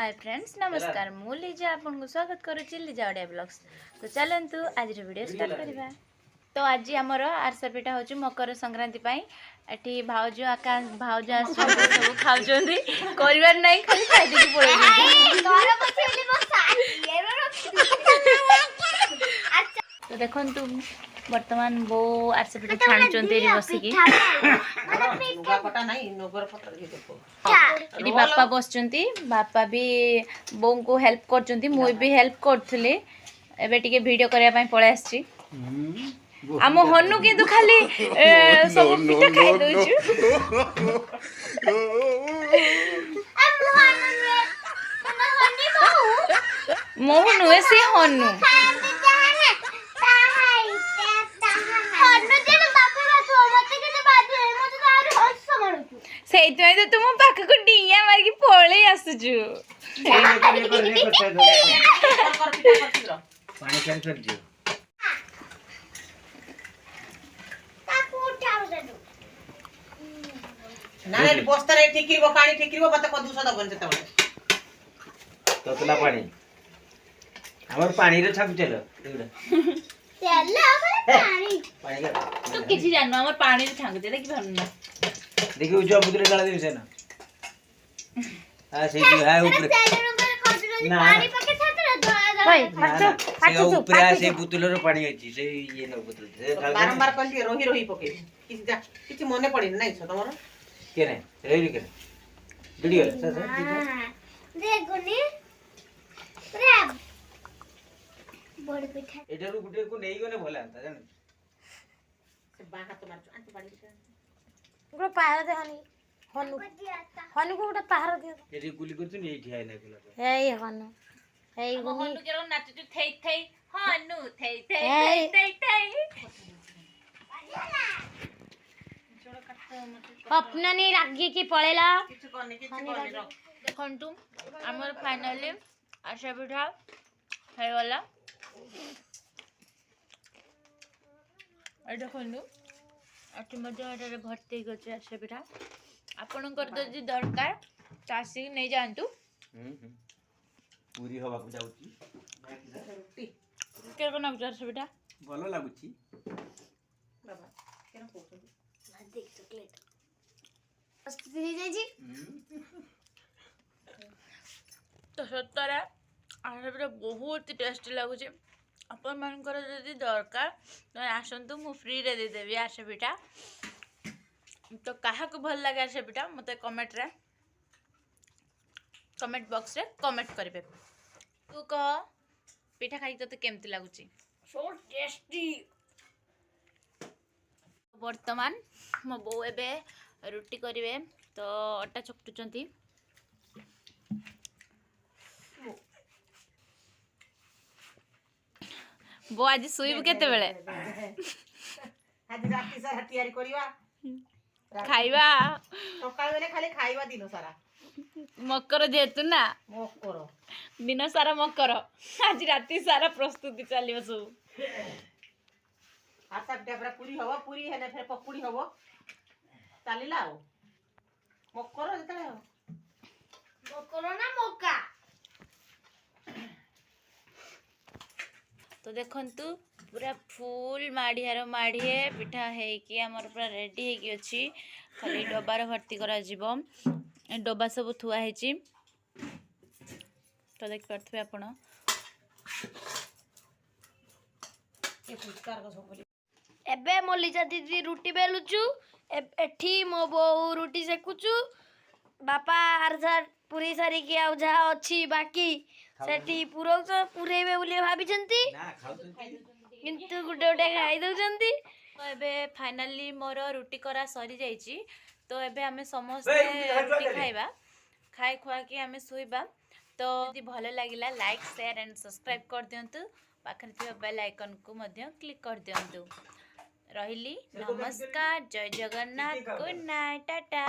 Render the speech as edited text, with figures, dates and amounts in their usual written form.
Hi friends नमस्कार मु Lisa आपको स्वागत करुच्ची लीजा ओडिया ब्लॉग्स। तो चलतु आज वीडियो स्टार्ट करवा। तो आज आमर आरसा पिठा हूँ मकर संक्रांति एठी भाउज आकाश भाउज सब खाऊँ कर नहीं खाली खाई तो देखु बर्तमान बो आरसा पिठा छाणुचंती बसिकी बापा बसचंती बापा भी बो को हेल्प करचंती मुई भी हेल्प करथली एबे टिके वीडियो करया पई पळे आछी आम हनु किंतु खाली सब पिठा खाई दोछु मोहन नुए से हनु से तो तुम पाख को डिया मार पड़े आसुचु ना रे बस्ता रे ठिकिरबो पानी ठिकिरबो मते को 200 दबन जते बळे ततला पानी हमर पानी रे छाप चलो एगडा चलो पानी पानी का तू किछि जानो हमर पानी रे छांग दे देखि भन्न देखियो जो बुदरे डाला देबे से ना आ से जो है ऊपर ना पानी पके छाते भाई हाथ ऊपर आ से बुतलो रो पानी अछि से ये न बुतल बारंबार कहली रोही रोही पके किछि मने पड़ी नै छ तमरो के नै रोही के वीडियो से देखोनी प्रेम बड़ पिठा एटा रो गुटे को नै गने भला था जान से बाहा तो मार आंटी पानी गुटे पहाड़ दे हनी हनु हनु को गुटे पहाड़ दे एटी गुली करछु नै ठिया नै गेला हेई हनु हेई गुनी हनु केरो नाचु थई थई हनु थई थई थई थई अपना नहीं रागी की पड़ेला किछु करने रख देखंतु हमर फाइनली आशा पिठा है वाला ए देखंतु अति मध्य एटारे भर्ती गचे आशा पिठा आपनकर जदि दरकार चासी नै जानतु पूरी हवा को जाउची के कोना आशा पिठा भलो लागुची बाबा केन कोछु देख चॉकलेट प्रस्तुति हो जाई जी तो सतरा आशा पिठा बहुत टेस्टी लगुचे अपन मानकर जदि दरकार तो आसतु मु फ्री रे दे देबी आशा पिठा तो काहा को भल लागे आशा पिठा मते कमेंट बॉक्स रे कमेंट करबे तू कह पिठा खाई तते केमती लागुची सो टेस्टी वर्तमान मो बो एबे रुटी करिवे तो अटा चकटुचंती बो आज सुइब केते बेले आज राती सारा तयारी करिवा खाइबा सकाळ बेले खाली खाइबा दिन सारा मकर जेतु ना मकर दिन सारा मकर आज राती सारा प्रस्तुति चलियो सब आता डेबरा पूरी हवा पूरी हेने फेर पकुड़ी हबो चालिला ओ मकर जते मकर ना मौका तो देखंतु पूरा फुल माढ़ियार माढ़िए पिठा है कि हमर पूरा रेडी है कि अछि खाली डब्बार भर्ती करा जीवो डब्बा सब थुआ है ची तो देख परथबे आपण ए पुचकार को सब एबे मो लीजा दीदी रुटी बेलुचु एठी मो बहु रुटी सेकुचु बापा आरसा पूरी सारी की आउ जहा अछि बाकी सेठी पुरोक्ष पुरेबे बोली भाबिचंती ना खाउ किंतु गुटे गुटे खाई दउचंती तो एबे फाइनली मोर रुटी करा सरी जाइची तो एबे हमें समस्त रुटी खाइबा खाई खुआ के हमें सोइबा तो यदि भलो लागिला लाइक शेयर एंड सब्सक्राइब कर दियंतु पाखरे थिबा बेल आइकन को मध्य क्लिक कर दियंतु रहिली नमस्कार जय जगन्नाथ गुड नाइट टाटा।